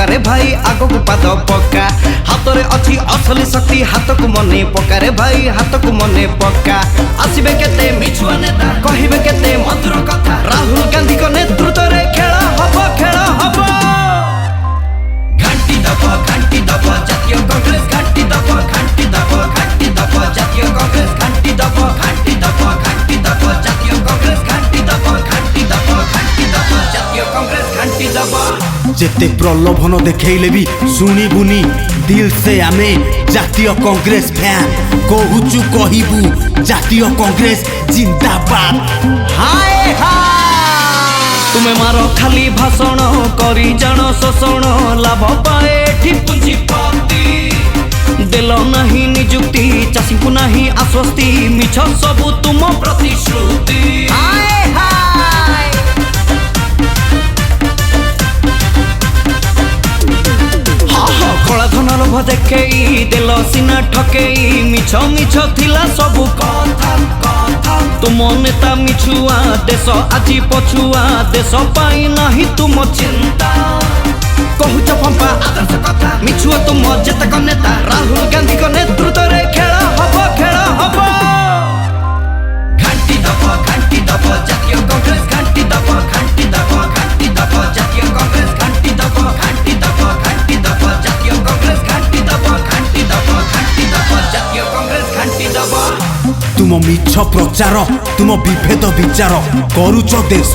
रे भाई आग को पाद पक्का हाथ रे अच्छी असली शक्ति हाथ को मने पक्का रे भाई हाथ को मने पक्का आसबे केते मिछुआ नेता कहिबे केते मधुर कथा राहुल गांधी को नेतृत्व रे खेल हब घंटी दब जातीय कांग्रेस घंटी दब जातीय कांग्रेस घंटी दब जातीय कांग्रेस घंटी दब जातीय कांग्रेस घंटी दब जेते प्रलोभन देखैले भी सुनी बुनी दिल से आमे जातीय कांग्रेस फैन कहूचु कहिबू जातीय कांग्रेस जिंदाबाद हाय हाय तुमे मारो खाली भाषण करी जान शोषण लाभ पाए पुंजीपति दिल नहीं निजुक्ति चाषी को नहीं आश्वस्ति मिछ सबु तुम प्रतिश्रुति हाय हाय कला धन लोभ देखई दिल सीना ठकई मिछ मिछ थिला सबु कथा तुम नेता मिछुआ देश आज पछुआ देश पाई नहीं तुम चिंता कहूच पंपा आदर्श कथा मिछुआ तुम जेतक नेता राहुल गांधी को नेतृत्व रे खेल हब घंटी दब जातीय कांग्रेस घंटी दब जातीय कांग्रेस घंटी दब जातीय कांग्रेस घंटी दब जातीय कांग्रेस घंटी दब तुम मिछ प्रचार तुम विभेद विचार करूच देश